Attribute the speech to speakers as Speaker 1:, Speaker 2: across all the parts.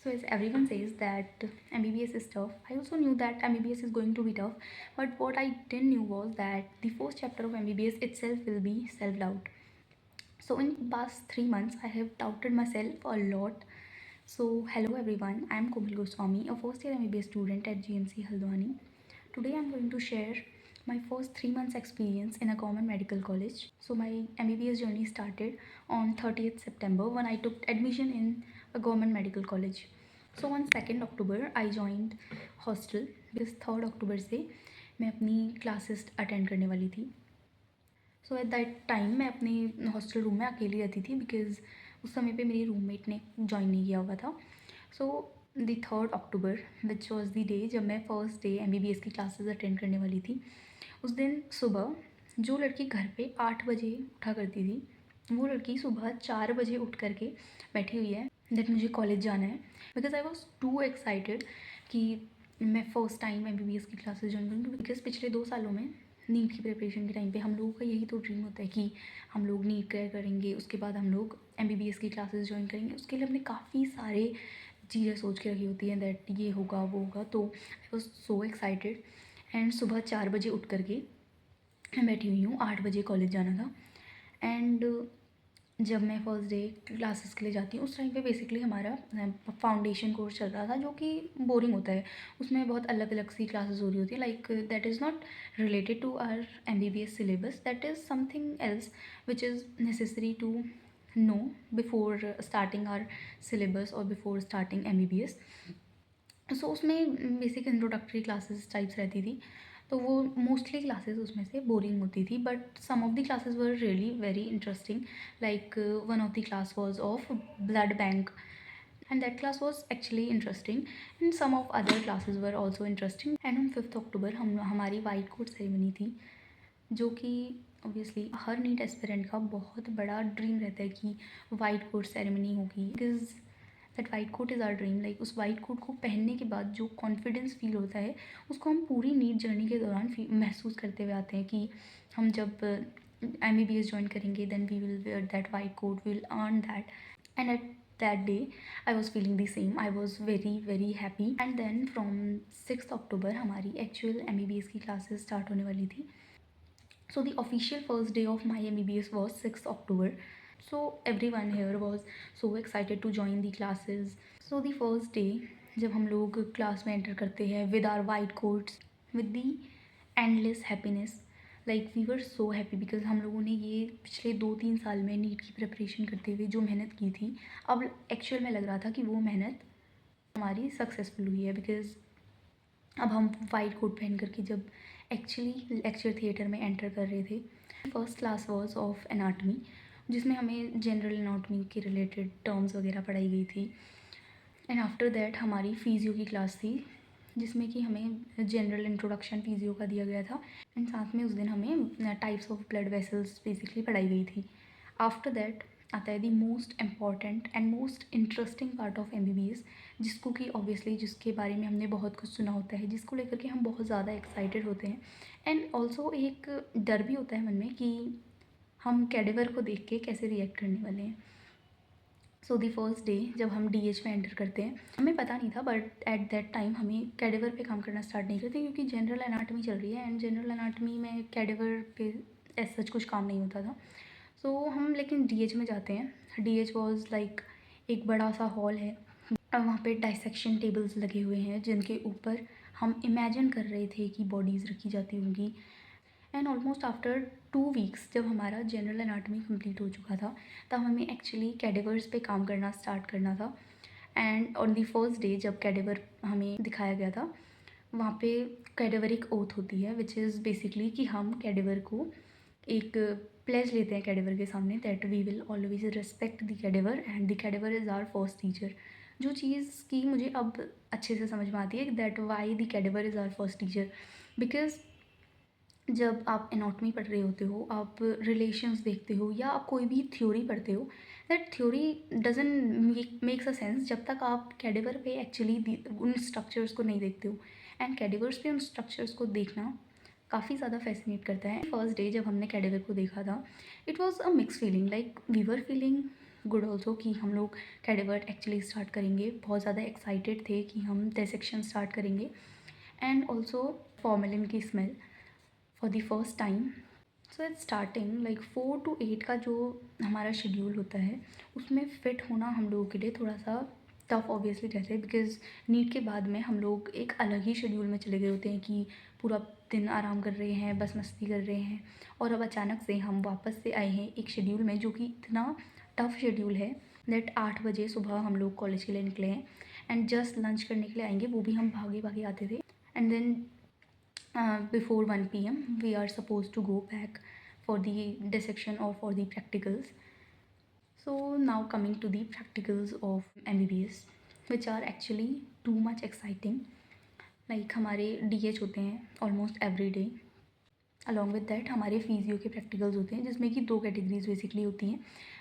Speaker 1: So as everyone says that MBBS is tough, I also knew that MBBS is going to be tough. But what I didn't knew was that the first chapter of MBBS itself will be self-doubt. So in past 3 months, I have doubted myself a lot. So hello everyone, I am Kumil Goswami, a first year MBBS student at GMC Haldwani. Today I am going to share my first 3 months experience in a government medical college. So my MBBS journey started on 30th September when I took admission in a government medical college. So on 2nd October I joined hostel because 3rd October से मैं अपनी classes attend करने वाली थी. सो eight that time मैं अपने hostel room में अकेली रहती थी बिकॉज़ उस समय पे मेरी रूममेट ने जॉइन नहीं किया हुआ था. So the 3rd October which was the day जब मैं फर्स्ट डे MBBS की क्लासेस अटेंड करने वाली थी. उस दिन सुबह जो लड़की घर पे 8 बजे उठा करती थी वो लड़की सुबह 4 बजे उठ करके बैठी हुई है दैट मुझे कॉलेज जाना है. Because I was to excited कि मैं फ़र्स्ट टाइम MBBS की क्लासेस ज्वाइन करूँगी. बिकॉज पिछले 2 सालों में नीट की प्रिपरेशन के टाइम पे हम लोगों का यही तो ड्रीम होता है कि हम लोग नीट क्लियर करेंगे, उसके बाद हम लोग MBBS की क्लासेस ज्वाइन करेंगे. उसके लिए हमने काफ़ी सारे चीज़ें सोच के रखी होती हैं दैट ये होगा वो होगा. तो आई वॉज सो एक्साइटेड एंड सुबह 4 बजे उठ करके मैं बैठी हुई हूँ. 8 बजे कॉलेज जाना था. एंड जब मैं फर्स्ट डे क्लासेस के लिए जाती हूँ उस टाइम पे बेसिकली हमारा फाउंडेशन कोर्स चल रहा था जो कि बोरिंग होता है. उसमें बहुत अलग अलग सी क्लासेस हो रही होती है. Like that is not related to our MBBS syllabus, that is something else which is necessary to know before starting our syllabus और बिफोर स्टार्टिंग MBBS. सो उसमें बेसिक इंट्रोडक्टरी क्लासेस टाइप्स रहती थी. तो वो मोस्टली क्लासेस उसमें से boring होती थी but some of the classes were really very interesting. Like one of the class was of blood bank and that class was actually interesting and some of other classes were also interesting. And on 5th October हमारी white coat ceremony थी जो कि obviously हर NEET aspirant का बहुत बड़ा dream रहता है कि वाइट कोट सेरेमनी होगी. Because that white coat is our dream. Like उस वाइट कोट को पहनने के बाद जो कॉन्फिडेंस फील होता है उसको हम पूरी नीट जर्नी के दौरान महसूस करते हुए आते हैं कि हम जब MBBS ज्वाइन करेंगे then we will wear that white coat, we will earn that. And at that day I was feeling the same. I was very happy. And then from 6th October हमारी actual MBBS की classes start होने वाली थी. So the official first day of my MBBS was 6th October. So everyone here was so excited to join the classes. So the first day जब हम लोग class में enter करते हैं with our white coats, with the endless happiness, like we were so happy because हम लोगों ने ये पिछले 2-3 साल में नीट की प्रिपरेशन करते हुए जो मेहनत की थी अब एक्चुअल में लग रहा था कि वो मेहनत हमारी सक्सेसफुल हुई है. बिकॉज अब हम वाइट कोट पहन करके जब एक्चुअली लेक्चर थिएटर में एंटर कर रहे थे. First class was of anatomy जिसमें हमें जनरल एनाटमी के रिलेटेड टर्म्स वगैरह पढ़ाई गई थी. एंड आफ्टर दैट हमारी फिजियो की क्लास थी जिसमें कि हमें जनरल इंट्रोडक्शन फिजियो का दिया गया था. एंड साथ में उस दिन हमें types of blood vessels basically पढ़ाई गई थी. आफ्टर दैट आता है the most important and most interesting part of MBBS जिसको कि ऑब्वियसली जिसके बारे में हमने बहुत कुछ सुना होता है, जिसको लेकर के हम बहुत ज़्यादा एक्साइटेड होते हैं. एंड ऑल्सो एक डर भी होता है मन में कि हम कैडेवर को देख के कैसे रिएक्ट करने वाले हैं. सो दी फर्स्ट डे जब हम DH में एंटर करते हैं हमें पता नहीं था बट एट दैट टाइम हमें कैडेवर पे काम करना स्टार्ट नहीं करते क्योंकि जनरल एनाटमी चल रही है एंड जनरल एनाटमी में कैडेवर पे ऐसा कुछ काम नहीं होता था. सो हम लेकिन DH में जाते हैं. DH वॉज लाइक एक बड़ा सा हॉल है और वहाँ पे डाइसेक्शन टेबल्स लगे हुए हैं जिनके ऊपर हम इमेजिन कर रहे थे कि बॉडीज़ रखी जाती होंगी. एंड ऑलमोस्ट आफ्टर 2 वीक्स जब हमारा जनरल एनाटमी कंप्लीट हो चुका था तब हमें एक्चुअली कैडेवर्स पे काम करना स्टार्ट करना था. And on the first day जब कैडेवर हमें दिखाया गया था वहाँ पे कैडेवरिक ओथ होती है विच इज़ बेसिकली कि हम कैडेवर को एक प्लेज लेते हैं कैडेवर के सामने that we will always respect the cadaver and the cadaver is our first teacher. जो चीज़ की मुझे अब अच्छे से समझ में आती है that why the cadaver is our first teacher. Because जब आप एनाटमी पढ़ रहे होते हो, आप रिलेशंस देखते हो या आप कोई भी थ्योरी पढ़ते हो, that theory doesn't makes a sense जब तक आप कैडेवर पे एक्चुअली उन स्ट्रक्चर्स को नहीं देखते हो. एंड कैडेवर्स पे उन स्ट्रक्चर्स को देखना काफ़ी ज़्यादा फैसिनेट करता है. फर्स्ट डे जब हमने कैडेवर को देखा था it was a mix feeling. Like we were feeling good also कि हम लोग कैडेवर्ट एक्चुअली स्टार्ट करेंगे। बहुत ज़्यादा एक्साइटेड थे कि हम डिसेक्शन स्टार्ट करेंगे। एंड ऑल्सो फॉर्मेलिन की smell for the first time. So it's starting like 4 to 8 का जो हमारा शेड्यूल होता है उसमें फ़िट होना हम लोगों के लिए थोड़ा सा टफ ऑब्वियसली रहता है, बिकॉज नीट के बाद में हम लोग एक अलग ही शेड्यूल में चले गए होते हैं कि पूरा दिन आराम कर रहे हैं, बस मस्ती कर रहे हैं, और अब अचानक से हम वापस से आए हैं एक शेड्यूल में जो कि इतना टफ शेड्यूल है दैट 8 बजे सुबह हम लोग कॉलेज के लिए निकले हैं एंड जस्ट लंच करने के लिए आएंगे, वो भी हम भागे भागे आते थे। And then before 1 p.m. we are supposed to go back for the dissection or for the practicals. So now coming to the practicals of MBBS, which are actually too much exciting. Like हमारे DH होते हैं almost every day. Along with that हमारे physio के practicals होते हैं जिसमें कि 2 categories basically होती हैं।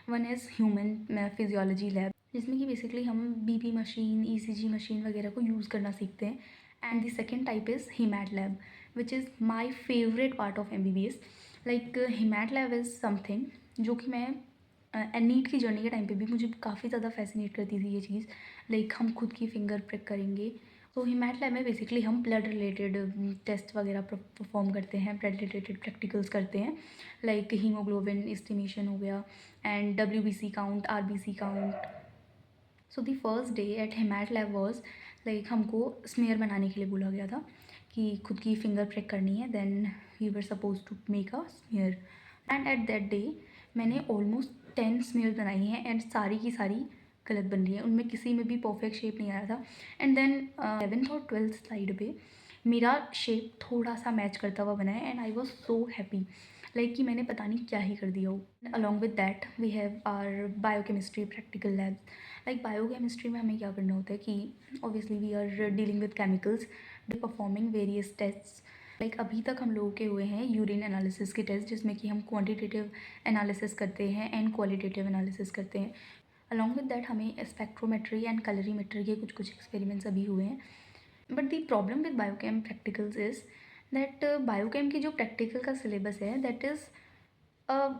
Speaker 1: One is human physiology lab, जिसमें कि बेसिकली हम बीपी मशीन, ईसीजी मशीन वगैरह को यूज़ करना सीखते हैं। And the second type is haemat lab, which is my favourite part of MBBS। Like haemat lab is something जो कि मैं नीट की जर्नी के टाइम पे भी मुझे काफ़ी ज़्यादा फैसिनेट करती थी ये चीज़। लाइक हम खुद की फिंगर प्रिक करेंगे। तो हिमैट लैब में बेसिकली हम ब्लड रिलेटेड टेस्ट वगैरह परफॉर्म करते हैं, ब्लड रिलेटेड प्रैक्टिकल्स करते हैं, लाइक हीमोग्लोबिन एस्टिमेशन हो गया and WBC count, RBC count. So the first day at haemat lab was like हमको स्मेयर बनाने के लिए बोला गया था कि खुद की फिंगर प्रिक करनी है, then we were suppose to make a smear. And at that day मैंने ऑलमोस्ट 10 स्मेयर बनाई हैं एंड सारी की सारी गलत बन रही है, उनमें किसी में भी परफेक्ट शेप नहीं आ रहा था। एंड देन 11th और 12th स्लाइड पे मेरा शेप थोड़ा सा मैच करता हुआ बना है and I was so happy, like कि मैंने पता नहीं क्या ही कर दिया हो। Along with that we have our biochemistry practical lab. Like biochemistry में हमें क्या करना होता है कि obviously we are dealing with chemicals, performing various tests. Like अभी तक हम लोगों के हुए हैं यूरिन एनालिसिस के टेस्ट, जिसमें कि हम क्वांटिटेटिव एनालिसिस करते हैं एंड क्वालिटेटिव एनालिसिस करते हैं। अलॉन्ग विद दैट हमें स्पेक्ट्रोमेट्री एंड कलरीमेट्री के कुछ कुछ एक्सपेरिमेंट्स अभी हुए हैं। But the problem with biochem practicals is that biochem की जो प्रैक्टिकल का सिलेबस है that is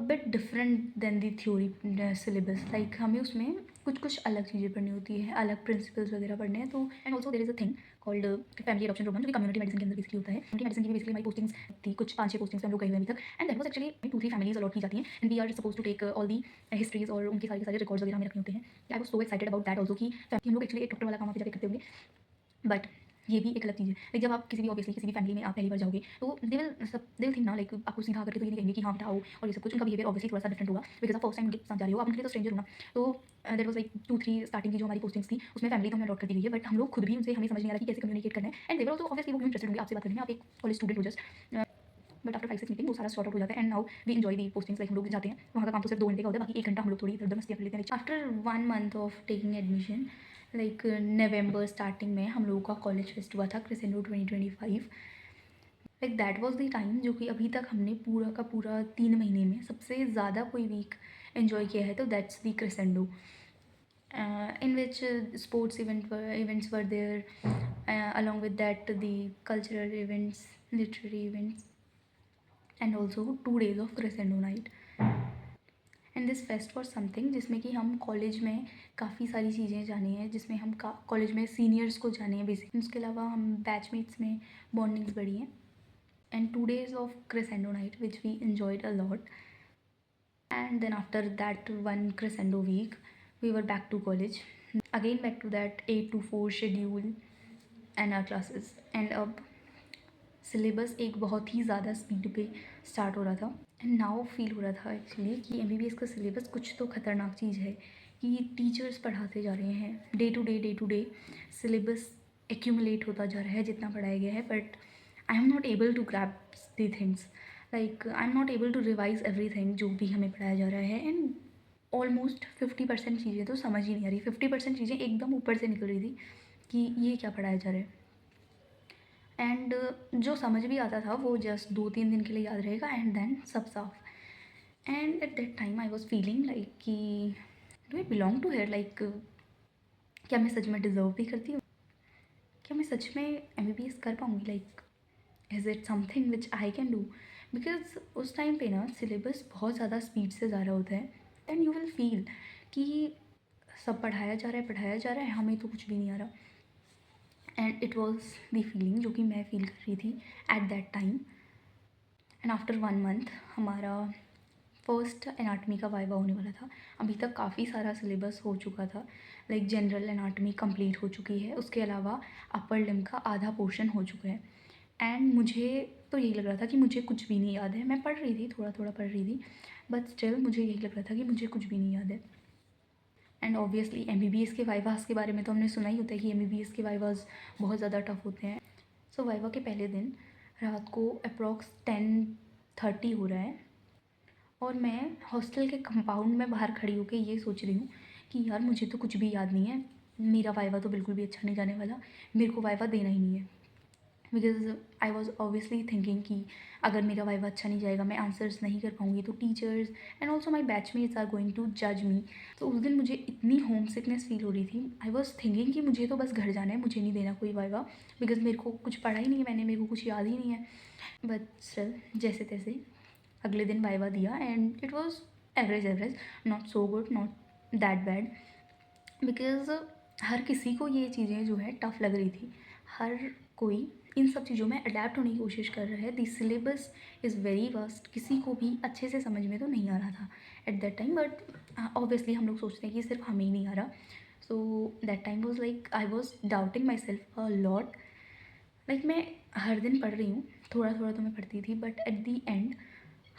Speaker 1: bit different than the theory syllabus. Like हमें उसमें कुछ कुछ अलग चीज़ें पढ़नी होती है, अलग प्रिंसिपल्स वगैरह पढ़ने हैं। तो and also there is a thing called family adoption program, जो कि कम्युनिटी मेडिसिन के अंदर बेसिकली होता है। कम्युनिटी मेडिसिन की भी बेसिकली हमारी पोस्टिंग्स थी, कुछ 5-6 पोस्टिंग्स हम लोग गए हुए अभी तक। And that was actually 2-3 families allot की जाती हैं and we are suppose to take all the histories और उनके सारे के सारे रिकॉर्ड्स वगैरह हमें रखने होते हैं। I was so excited about that also कि हम लोग एक्चुअली एक डॉक्टर वाला काम वहाँ पे जाके करते होंगे। बट ये भी एक अलग चीज़ है। लाइक जब आप किसी भी ऑब्वियसली किसी भी फैमिली में आप पहली बार जाओगे तो दे विल थिंक ना, लाइक आपको सीधा करके तो ये नहीं कहेंगे कि हाँ बेटा आओ, और ये सब कुछ उनका बिहेवियर ऑब्वियसली थोड़ा सा डिफरेंट होगा बिकॉज आप फर्स्ट टाइम उनके साथ जा रहे हो, आप उनके लिए तो स्ट्रेंजर हो ना। तो दैट वाज लाइक 2-3 स्टार्टिंग की जो हमारी पोस्टिंग्स थी उसमें फैमिली तो हमें अलॉट कर दी गई है, बट हम लोग खुद भी उनसे हमें समझ नहीं आ रहा कि कैसे कम्युनिकेट करना है। And they were also obviously वो भी इंटरेस्टेड होंगे आपसे बात करने में, आप एक कॉलेज स्टूडेंट हो जस्ट। बट आफ्टर 5-6 मीटिंग वो सारा सॉर्ट आउट हो जाता है and now we enjoy the postings. Like हम लोग जाते हैं वहाँ का काम तो सिर्फ 2 घंटे का होता है, बाकी 1 घंटा हम लोग थोड़ी इधर उधर मस्तियाँ कर लेते हैं। After 1 month of taking admission, like November starting में हम लोगों का कॉलेज फेस्ट हुआ था crescendo 2025। Like that was the time जो कि अभी तक हमने पूरा का पूरा 3 महीने में सबसे ज़्यादा कोई वीक एंजॉय किया है, तो that's the crescendo in which sports events were there, along with that the cultural events, literary events, and also 2 days of crescendo night. And this fest for something जिसमें कि हम कॉलेज में काफ़ी सारी चीज़ें जानी है, जिसमें हम कॉलेज में सीनियर्स को जाने हैं बेसिकली, उसके अलावा हम बैचमेट्स में बॉन्डिंग्स बढ़ी हैं। And 2 days of crescendo night which we enjoyed a lot. And then after that one crescendo week we were back to college, again back to that 8 to 4 schedule and our classes. And अब syllabus एक बहुत ही ज़्यादा speed पे start हो रहा था and now feel हो रहा था एक्चुअली कि MBBS का सिलेबस कुछ तो ख़तरनाक चीज़ है कि टीचर्स पढ़ाते जा रहे हैं day to day syllabus accumulate होता जा रहा है जितना पढ़ाया गया है, but I am not able to grasp the things. Like I am not able to revise everything जो भी हमें पढ़ाया जा रहा है। एंड ऑलमोस्ट 50% चीज़ें तो समझ ही नहीं आ रही, 50% चीज़ें एकदम ऊपर से निकल रही थी कि ये क्या पढ़ाया जा रहा है। एंड जो समझ भी आता था वो जस्ट 2-3 दिन के लिए याद रहेगा एंड देन सब साफ। And at that time I was feeling like कि do I belong to here, like क्या मैं सच में डिज़र्व भी करती हूँ, क्या मैं सच में MBBS कर पाऊँगी, like is it something which I can do. Because उस टाइम पे ना सिलेबस बहुत ज़्यादा स्पीड से जा रहा होता है एंड यू विल फील कि सब पढ़ाया जा रहा है, हमें तो कुछ भी नहीं आ रहा। And it was the feeling जो कि मैं फ़ील कर रही थी eight that time. And after 1 month हमारा फर्स्ट एनाटमी का वाइवा होने वाला था। अभी तक काफ़ी सारा सिलेबस हो चुका था, लाइक जनरल एनाटमी कंप्लीट हो चुकी है, उसके अलावा अपर लिम्ब का आधा पोर्शन हो चुका है। एंड मुझे तो यही लग रहा था कि मुझे कुछ भी नहीं याद है। मैं पढ़ रही थी, थोड़ा थोड़ा पढ़ रही थी, बट स्टिल मुझे यही लग रहा था कि मुझे कुछ भी नहीं याद है। एंड ऑब्वियसली एमबीबीएस के वाइवास के बारे में तो हमने सुना ही होता है कि एमबीबीएस के वाइवास बहुत ज़्यादा टफ होते हैं। सो वाइवा के पहले दिन रात को अप्रॉक्स 10:30 हो रहा है और मैं हॉस्टल के कंपाउंड में बाहर खड़ी होकर ये सोच रही हूँ कि यार मुझे तो कुछ भी याद नहीं है, मेरा वाइवा तो बिल्कुल भी अच्छा नहीं जाने वाला, मेरे को वाइवा देना ही नहीं है। Because I was obviously thinking कि अगर मेरा वाइवा अच्छा नहीं जाएगा, मैं आंसर्स नहीं कर पाऊँगी, तो teachers and also my batchmates are going to जज मी। तो उस दिन मुझे इतनी होम सिकनेस फील हो रही थी। आई वॉज थिंकिंग कि मुझे तो बस घर जाना है, मुझे नहीं देना कोई वाइवा, बिकॉज मेरे को कुछ पढ़ा ही नहीं है मैंने, मेरे को कुछ याद ही नहीं है। बट स्टिल जैसे तैसे अगले दिन वाइवा दिया and it was average, not so good, not that bad. Because हर किसी को ये चीज़ें जो है टफ़ लग रही थी, हर कोई इन सब चीज़ों में अडेप्ट होने की कोशिश कर रहा है। दी सिलेबस इज़ वेरी वास्ट, किसी को भी अच्छे से समझ में तो नहीं आ रहा था eight that time, but obviously हम लोग सोचते हैं कि सिर्फ हमें ही नहीं आ रहा। So that time was like I was doubting my self a lot. Like मैं हर दिन पढ़ रही हूँ, थोड़ा थोड़ा तो मैं पढ़ती थी, बट एट दी एंड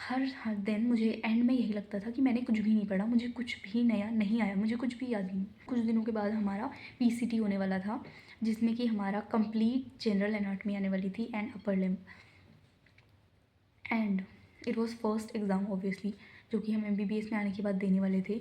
Speaker 1: हर दिन मुझे एंड में यही लगता था कि मैंने कुछ भी नहीं पढ़ा, मुझे कुछ भी नया नहीं आया, मुझे कुछ भी याद नहीं। कुछ दिनों के बाद हमारा पीसीटी होने वाला था, जिसमें कि हमारा कंप्लीट जनरल एनाटमी आने वाली थी and upper limb. And it was first exam obviously, जो कि हम एमबीबीएस में आने के बाद देने वाले थे।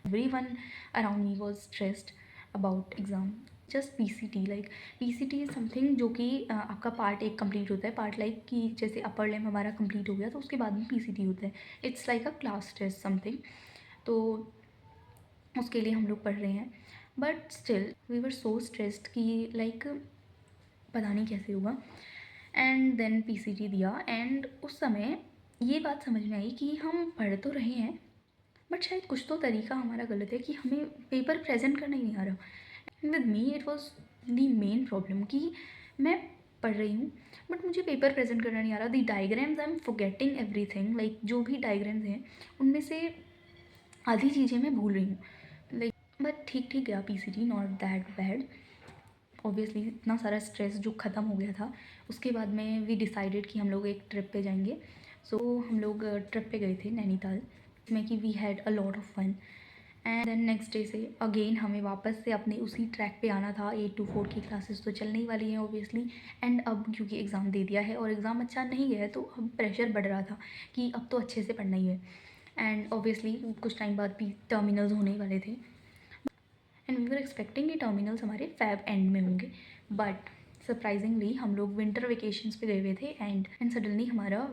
Speaker 1: Everyone around me was stressed about exam. Just PCT, like PCT is something जो कि आपका पार्ट 1 कंप्लीट होता है, पार्ट लाइक कि जैसे अपर लिम्ब हमारा कंप्लीट हो गया तो उसके बाद में पीसीटी होता है। It's like a class test something. तो उसके लिए हम लोग पढ़ रहे हैं, but still we were so stressed कि लाइक पता नहीं कैसे होगा। एंड देन पीसीटी दिया एंड उस समय ये बात समझ में आई कि हम पढ़ तो रहे हैं, बट शायद कुछ तो तरीका हमारा गलत है कि हमें पेपर प्रेजेंट करना ही नहीं आ रहा। With me it was the main problem कि मैं पढ़ रही हूँ बट मुझे पेपर प्रेजेंट करना नहीं आ रहा। The diagrams I am forgetting everything, like जो भी डायग्राम्स हैं उनमें से आधी चीज़ें मैं भूल रही हूँ, लाइक बट ठीक ठीक गया PCT, not that bad. Obviously इतना सारा स्ट्रेस जो ख़त्म हो गया था, उसके बाद में वी डिसाइडेड कि हम लोग एक ट्रिप पे जाएंगे। सो हम लोग ट्रिप पे गए थे नैनीताल, जिसमें कि we had a lot of fun. And then next day से अगेन हमें वापस से अपने उसी ट्रैक पे आना था। 8 to 4 की क्लासेस तो चलने ही वाली हैं ऑब्वियसली। एंड अब क्योंकि एग्ज़ाम दे दिया है और एग्ज़ाम अच्छा नहीं गया है तो अब प्रेशर बढ़ रहा था कि अब तो अच्छे से पढ़ना ही है। एंड ऑब्वियसली कुछ टाइम बाद भी टर्मिनल्स होने वाले थे एंड वी वर एक्सपेक्टिंग कि टर्मिनल्स हमारे फैब एंड में होंगे, बट सरप्राइजिंगली हम लोग विंटर वेकेशंस पे गए हुए थे एंड सडनली हमारा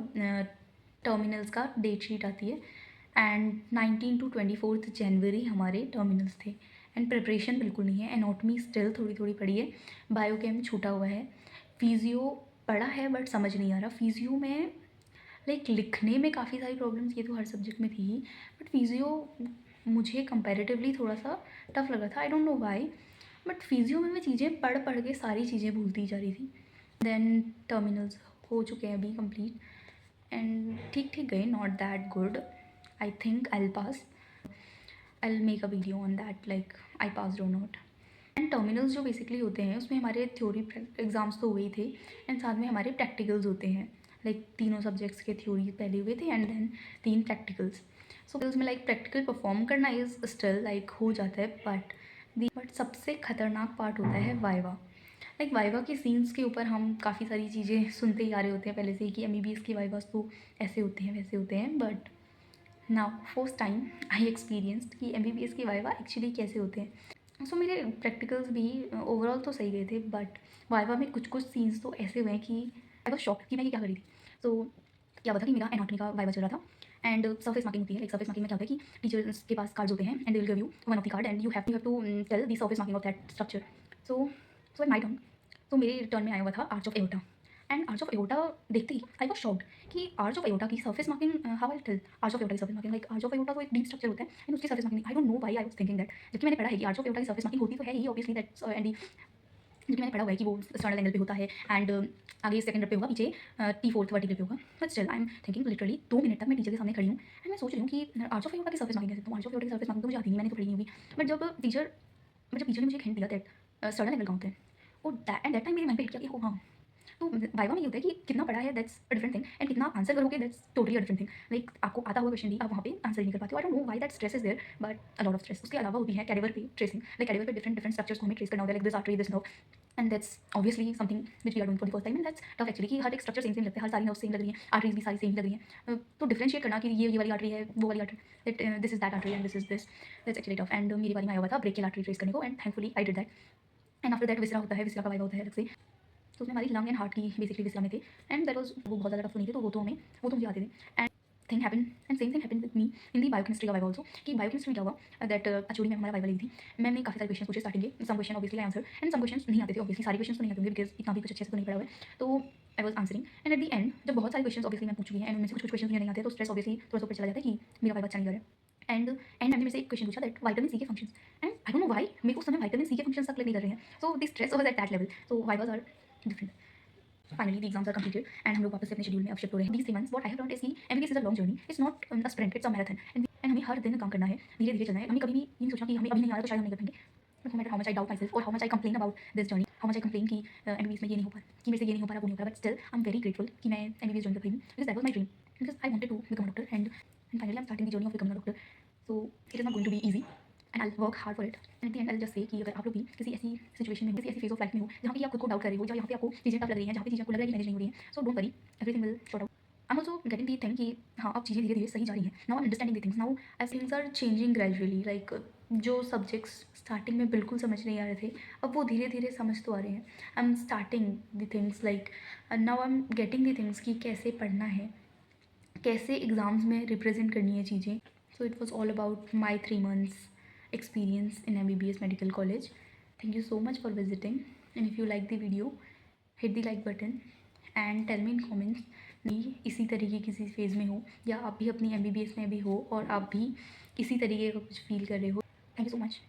Speaker 1: टर्मिनल्स का डेट शीट आती है एंड 19 to 24 जनवरी हमारे टर्मिनल्स थे। एंड प्रिपरेशन बिल्कुल नहीं है, एनाटमी स्टिल थोड़ी थोड़ी पढ़ी है, बायोकेम छूटा हुआ है, फिजियो पढ़ा है बट समझ नहीं आ रहा। फिजियो में लाइक लिखने में काफ़ी सारी प्रॉब्लम्स, ये तो हर सब्जेक्ट में थी ही, बट फिजियो मुझे कंपैरेटिवली थोड़ा सा टफ लगा था, आई don't know why. But physio में मैं चीज़ें पढ़ पढ़ के सारी चीज़ें भूलती जा रही थी। देन टर्मिनल्स हो चुके हैं अभी कंप्लीट एंड ठीक ठीक गए, not that good. I think I will pass, I will make a video on that like I pass और नॉट। एंड टर्मिनल्स जो बेसिकली होते हैं उसमें हमारे थ्योरी एग्ज़ाम्स तो हुए ही थे एंड साथ में हमारे प्रैक्टिकल्स होते हैं, लाइक तीनों सब्जेक्ट्स के थ्योरी पहले हुए थे एंड देन 3 प्रैक्टिकल्स। सो उसमें लाइक प्रैक्टिकल परफॉर्म करना इज़ स्टिल लाइक हो जाता है, बट सबसे ख़तरनाक पार्ट होता है वाइवा। लाइक वाइवा के सीन्स के ऊपर हम काफ़ी सारी चीज़ें सुनते ही आ रहे होते हैं पहले से ही कि एमबीबीएस की वाइवास तो ऐसे होते हैं वैसे होते हैं, but now first time I experienced कि एमबीबीएस की वाइवा एक्चुअली कैसे होते हैं। सो मेरे प्रैक्टिकल्स भी ओवरऑल तो सही गए थे, बट वाइवा में कुछ कुछ सीन्स तो ऐसे हुए कि आई वॉज शॉक कि मैं ये क्या कर रही थी। सो क्या हुआ था कि मेरा एनाटॉमी का वाइवा चल रहा था एंड सर्फेस मार्किंग होती है। लाइक सर्फेस मार्किंग में क्या होता है कि टीचर्स के पास कार्ड्स होते हैं and they will give you one of the card and you have to tell the surface marking of that structure. So so my turn, तो मेरे टर्न में आया हुआ था arch of aorta. And arch of aorta देखते ही I was shocked कि arch of aorta की surface marking, how I tell arch of aorta की surface marking, like arch of aorta तो एक डीप स्ट्रक्चर होता है एंड उसकी surface marking I don't know why I was thinking that, जबकि मैंने पढ़ा है कि आर्च ऑफ एयोटा की सर्फेस मार्किंग होती तो है ही ऑब्वियसली दैट्स एंड जबकि मैंने पढ़ा हुआ है कि वो एक्सटर्नल एंगल पे होता है एंड आगे सेकंड पे होगा, पीछे T4 वर्टिकल पे होगा, but still I am thinking literally 2 minute तक मैं टीचर के सामने खड़ी हूँ एंड मैं सोच रही हूँ कि आर्च ऑफ एयोटा की सर्फेस मार्किंग कैसे, तो आर्च ऑफ एयोटा की सर्फेस मार्किंग तो मुझे आती नहीं, मैंने तो पढ़ी नहीं होगी, बट जब टीचर ने मुझे एक हिंट दिया दैट एक्सटर्नल एंगल कहाँ होते हैं, और दैट एंड दैट टाइम मेरे माइंड पे हिट किया कि हाँ, तो वाइवा में ये होता है कि कितना पढ़ा है that's a different thing and कितना आप आंसर करोगे that's totally a different thing, like आपको आता हुआ क्वेश्चन भी आप वहाँ पे आंसर नहीं कर पाते हो, I don't know why that stress is there, but a lot of stress. उसके अलावा होती है कैडिवर पे ट्रेसिंग, लाइक कैडिवर पे डिफरेंट डिफरेंट स्ट्रक्चर्स को हमें ट्रेस करना होता है, like this artery this nerve, and that's obviously something which we are doing for the first time and that's tough actually, कि हर एक स्ट्रक्चर सेम सेम लगता है, हर सारी नर्व सेम लग रही है, आर्टरीज भी सारी सेम लग रही है, तो डिफरेंशिएट करना कि ये वाली आर्टरी है, वो वाली artery, this is that artery and this is this, that's actually tough. And मेरी बारी में आया हुआ था ब्रेकियल आर्टरी ट्रेस करने को and thankfully I did that. And after that viscera होता है, विसरा का वाइवा होता है अलग से, तो उसमें हमारी लंग एंड हार्ट की बेसिकली विसरा में थे एंड दैट वाज, वो बहुत ज़्यादा टफ नहीं थे, तो वो तो मुझे आते थे and thing happen and same thing happen with me in the biochemistry का वाइवा ऑल्सो, कि बायोकेमिस्ट्री में क्या हुआ दैट अचूरी में हमारा वाइवा ली थी, मैंने काफ़ी सारे क्वेश्चन पूछे स्टार्टिंग के, some question obviously I answer and some question नहीं आते थे, ऑब्वियसली सारे क्वेश्चन तो नहीं आते होंगे बिकॉज इतना भी कुछ अच्छे से तो नहीं पढ़ा हुआ है, तो I was answering and at the end जब बहुत सारे क्वेश्चन ऑब्वियसली मैं पूछ चुकी है एंड उनमें से कुछ क्वेश्चन मुझे नहीं आते, तो स्ट्रेस ऑब्वियसली थोड़ा सा ऊपर चला जाता है कि मेरा वाइवा अच्छा नहीं जा रहा है एंड मैंने मेरे से एक क्वेश्चन पूछा दैट विटामिन सी के functions and I don't know why मेरे को उस समय विटामिन सी के फंक्शंस तक नहीं कर रहे हैं, so the stress was at that level, so vivas are different. Finally, the exams are completed and हम लोग वापस से अपने शेड्यूल में अब शिफ्ट हो रहे हैं। These 3 months, what I have learned is कि MBBS is a long journey. It's not a sprint, it's a marathon. And हमें हर दिन काम करना है, धीरे धीरे चलना है, हमें कभी भी ये नहीं सोचना कि हमें अभी नहीं आ रहा तो शायद हम नहीं कर पाएंगे। No matter how much I doubt myself or how much I complain about this journey, how much I complain कि MBBS में ये नहीं हो पा रहा, कि मेरे से ये नहीं हो पा रहा, वो नहीं हो पा रहा, but still I'm very grateful कि मैं MBBS join कर पाई हूँ because that was my dream, because I wanted to become a doctor and finally I'm starting the journey of becoming a doctor. So it is not going to be easy and I'll work hard for it. And at the end I'll just say कि अगर आप लोग भी किसी ऐसी situation में हो, किसी ऐसी फेज ऑफ लाइफ में हो जहाँ पे आप खुद को डाउट कर रहे हो, या यहाँ पे आपको चीज़ें टफ लग रही हैं, जहाँ पे चीज़ें आपको लग रहा है कि मैनेज नहीं हो रही हैं, so don't worry, everything will sort out. I am also getting the thing कि हाँ अब चीज़ें धीरे धीरे सही जा रही हैं, now I am understanding the things, now as things are changing gradually, like जो सब्जेक्ट्स स्टार्टिंग में बिल्कुल समझ नहीं आ रहे थे अब वो धीरे धीरे समझ तो आ रहे हैं। I am starting the things like now I am getting the things कि कैसे पढ़ना है, कैसे एग्ज़ाम्स में रिप्रेजेंट करनी है चीज़ें। So it was all about my 3 months experience in MBBS Medical College. Thank you so much for visiting, and if you like the video hit the like button and tell me in comments भी इसी तरीके किसी phase में हो या आप भी अपनी MBBS में भी हो और आप भी इसी तरीके का कुछ फील कर रहे हो। Thank you so much.